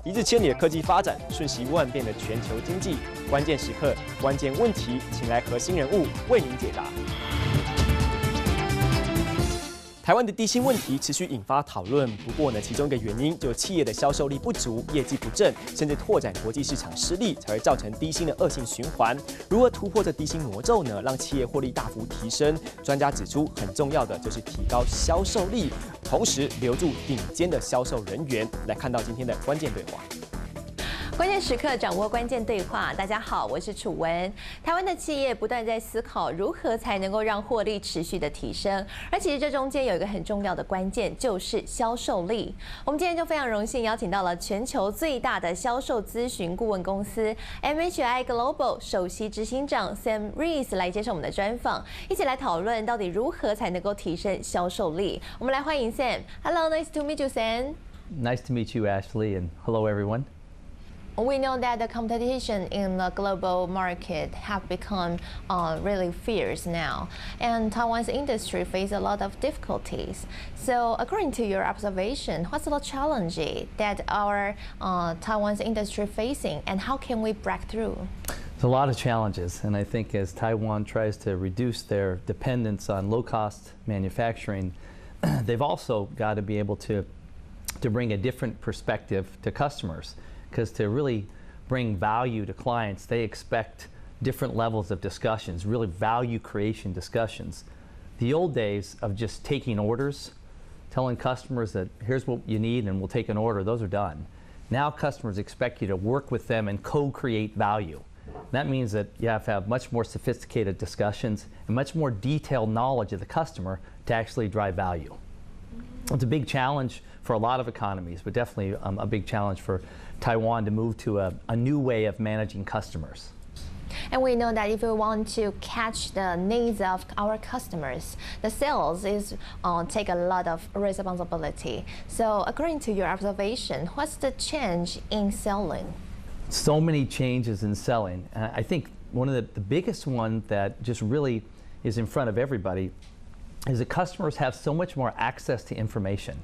一日千里的科技发展，瞬息万变的全球经济，关键时刻、关键问题，请来核心人物为您解答。台湾的低薪问题持续引发讨论，不过呢，其中一个原因就是企业的销售力不足、业绩不振，甚至拓展国际市场失利，才会造成低薪的恶性循环。如何突破这低薪魔咒呢？让企业获利大幅提升？专家指出，很重要的就是提高销售力，同时留住顶尖的销售人员。来看到今天的关键对话。关键时刻掌握关键对话。大家好，我是楚文。台湾的企业不断在思考如何才能够让获利持续的提升，而其实这中间有一个很重要的关键，就是销售力。我们今天就非常荣幸邀请到了全球最大的销售咨询顾问公司 MHI Global 首席执行长 Sam Reese 来接受我们的专访，一起来讨论到底如何才能够提升销售力。我们来欢迎 Sam。Hello, nice to meet you, Sam. Nice to meet you, Ashley, and hello, everyone. We know that the competition in the global market have become really fierce now, and Taiwan's industry faces a lot of difficulties. So, according to your observation, what's the challenge that our Taiwan's industry facing, and how can we break through? There's a lot of challenges, and I think as Taiwan tries to reduce their dependence on low-cost manufacturing, they've also got to be able to bring a different perspective to customers. Because to really bring value to clients, they expect different levels of discussions, really value creation discussions. The old days of just taking orders, telling customers that here's what you need and we'll take an order, those are done. Now customers expect you to work with them and co-create value. That means that you have to have much more sophisticated discussions and much more detailed knowledge of the customer to actually drive value. It's a big challenge for a lot of economies, but definitely a big challenge for Taiwan to move to a new way of managing customers. And we know that if we want to catch the needs of our customers, the sales is take a lot of responsibility. So according to your observation, what's the change in selling? So many changes in selling. I think one of the biggest one that just really is in front of everybody is that customers have so much more access to information.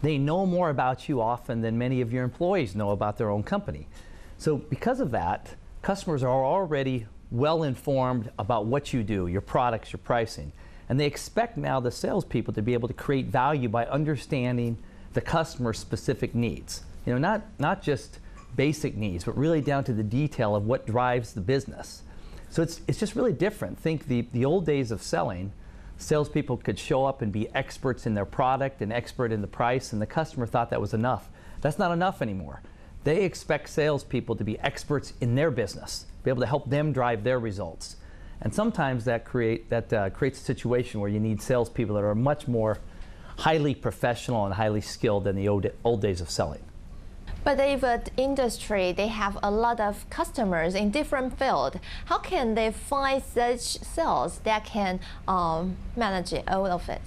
They know more about you often than many of your employees know about their own company. So because of that, customers are already well informed about what you do, your products, your pricing. And they expect now the salespeople to be able to create value by understanding the customer's specific needs. You know, not just basic needs, but really down to the detail of what drives the business. So it's just really different. Think the old days of selling, salespeople could show up and be experts in their product and expert in the price, and the customer thought that was enough. That's not enough anymore. They expect salespeople to be experts in their business, be able to help them drive their results. And sometimes that creates a situation where you need salespeople that are much more highly professional and highly skilled than the old days of selling. But if an industry, they have a lot of customers in different fields, how can they find such sales that can manage all of it?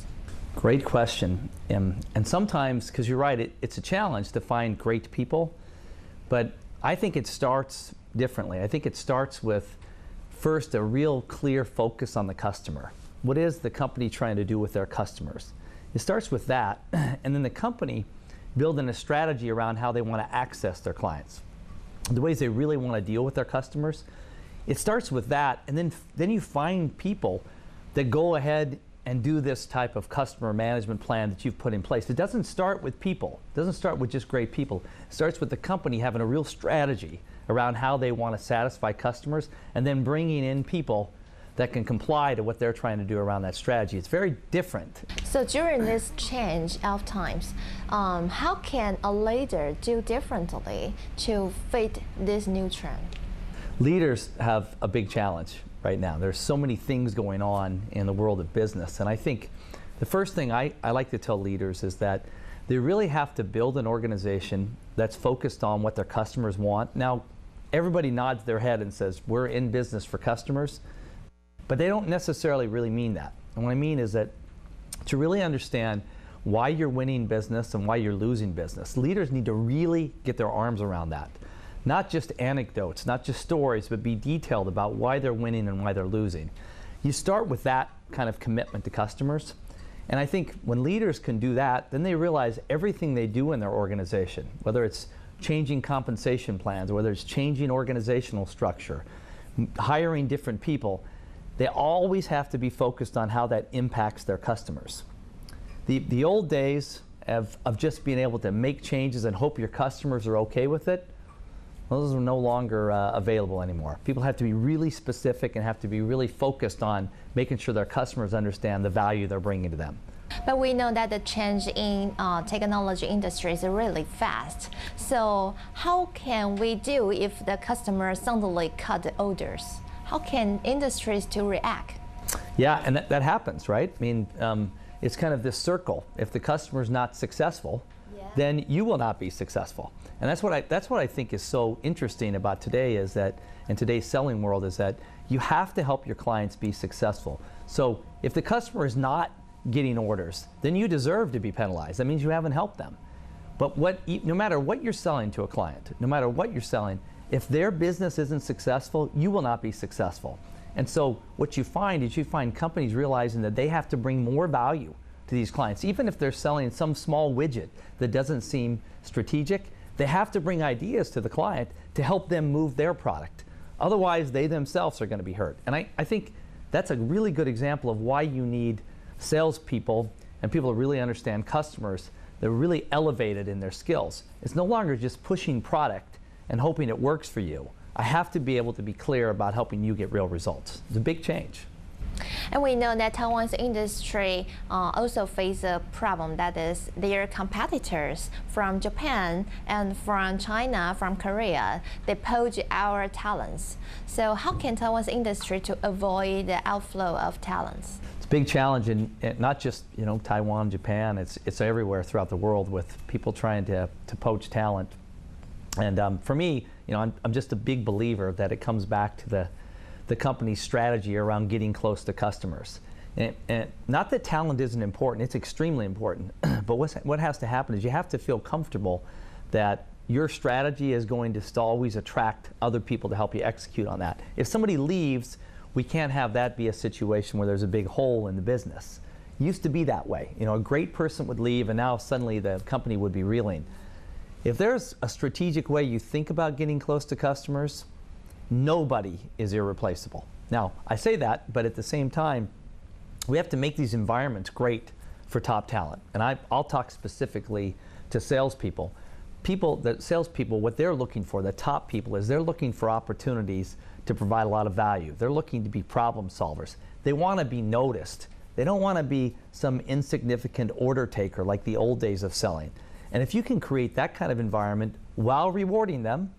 Great question. And sometimes, because you're right, it's a challenge to find great people, but I think it starts differently. I think it starts with, first, a real clear focus on the customer. What is the company trying to do with their customers? It starts with that, and then the company building a strategy around how they want to access their clients, the ways they really want to deal with their customers. It starts with that, and then you find people that go ahead and do this type of customer management plan that you've put in place. It doesn't start with people. It doesn't start with just great people. It starts with the company having a real strategy around how they want to satisfy customers, and then bringing in people that can comply to what they're trying to do around that strategy. It's very different. So during this change of times, how can a leader do differently to fit this new trend? Leaders have a big challenge right now. There's so many things going on in the world of business, and I think the first thing I like to tell leaders is that they really have to build an organization that's focused on what their customers want. Now, everybody nods their head and says, we're in business for customers, but they don't necessarily really mean that. And what I mean is that to really understand why you're winning business and why you're losing business, leaders need to really get their arms around that. Not just anecdotes, not just stories, but be detailed about why they're winning and why they're losing. You start with that kind of commitment to customers. And I think when leaders can do that, then they realize everything they do in their organization, whether it's changing compensation plans, whether it's changing organizational structure, hiring different people, they always have to be focused on how that impacts their customers. The old days of just being able to make changes and hope your customers are okay with it, those are no longer available anymore. People have to be really specific and have to be really focused on making sure their customers understand the value they're bringing to them. But we know that the change in technology industry is really fast. So how can we do if the customer suddenly cut the orders? How can industries to react? Yeah, and that happens, right? I mean, it's kind of this circle. If the customer's not successful, then you will not be successful. And that's what I think is so interesting about today, is that in today's selling world, is that you have to help your clients be successful. So if the customer is not getting orders, then you deserve to be penalized. That means you haven't helped them. But no matter what you're selling to a client, no matter what you're selling, if their business isn't successful, you will not be successful. And so what you find is you find companies realizing that they have to bring more value to these clients. Even if they're selling some small widget that doesn't seem strategic, they have to bring ideas to the client to help them move their product. Otherwise, they themselves are going to be hurt. And I think that's a really good example of why you need salespeople and people who really understand customers. They're really elevated in their skills. It's no longer just pushing product and hoping it works for you. I have to be able to be clear about helping you get real results. It's a big change. And we know that Taiwan's industry also face a problem, that is their competitors from Japan and from China, from Korea, they poach our talents. So how can Taiwan's industry to avoid the outflow of talents? It's a big challenge, in not just Taiwan, Japan. It's everywhere throughout the world with people trying to poach talent. And for me, I'm just a big believer that it comes back to the company's strategy around getting close to customers. And not that talent isn't important, it's extremely important. But what has to happen is you have to feel comfortable that your strategy is going to always attract other people to help you execute on that. If somebody leaves, we can't have that be a situation where there's a big hole in the business. It used to be that way. A great person would leave and now suddenly the company would be reeling. If there's a strategic way you think about getting close to customers, nobody is irreplaceable. Now, I say that, but at the same time, we have to make these environments great for top talent. And I'll talk specifically to salespeople. Salespeople, what they're looking for, the top people, is they're looking for opportunities to provide a lot of value. They're looking to be problem solvers. They want to be noticed. They don't want to be some insignificant order taker like the old days of selling. And if you can create that kind of environment while rewarding them,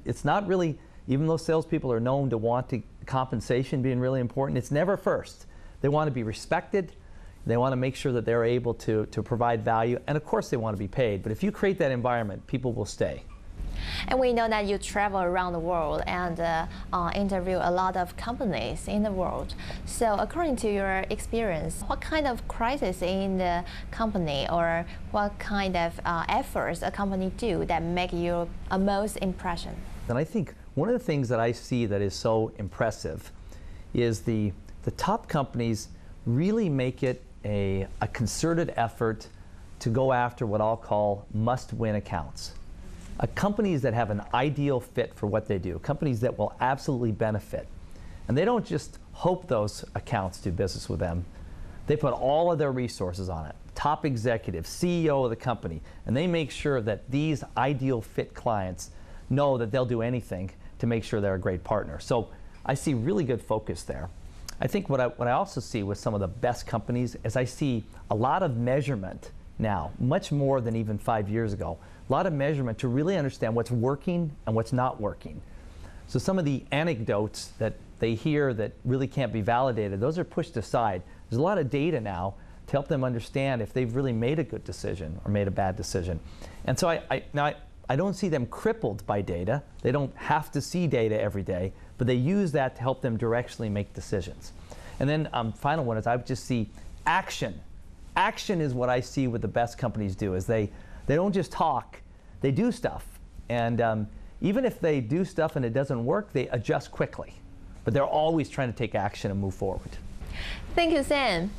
it's not really, even though salespeople are known to want compensation being really important, it's never first. They want to be respected. They want to make sure that they're able to provide value. And of course they want to be paid. But if you create that environment, people will stay. And we know that you travel around the world and interview a lot of companies in the world. So according to your experience, what kind of crisis in the company or what kind of efforts a company do that make you a most impression? And I think one of the things that I see that is so impressive is the top companies really make it a concerted effort to go after what I'll call must-win accounts. Companies that have an ideal fit for what they do, companies that will absolutely benefit. And they don't just hope those accounts do business with them. They put all of their resources on it. Top executive, CEO of the company, and they make sure that these ideal fit clients know that they'll do anything to make sure they're a great partner. So I see really good focus there. I think what I also see with some of the best companies is I see a lot of measurement now, much more than even 5 years ago. A lot of measurement to really understand what's working and what's not working. So some of the anecdotes that they hear that really can't be validated, those are pushed aside. There's a lot of data now to help them understand if they've really made a good decision or made a bad decision. And so I don't see them crippled by data. They don't have to see data every day, but they use that to help them directionally make decisions. And then final one is I would just see action. Action is what I see what the best companies do, is they don't just talk, they do stuff. And even if they do stuff and it doesn't work, they adjust quickly. But they're always trying to take action and move forward. Thank you, Sam.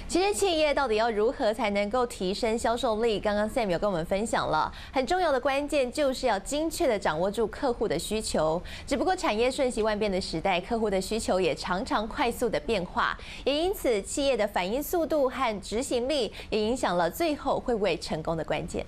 其实企业到底要如何才能够提升销售力？刚刚 Sam 有跟我们分享了，很重要的关键就是要精确地掌握住客户的需求。只不过产业瞬息万变的时代，客户的需求也常常快速的变化，也因此企业的反应速度和执行力也影响了最后会不会成功的关键。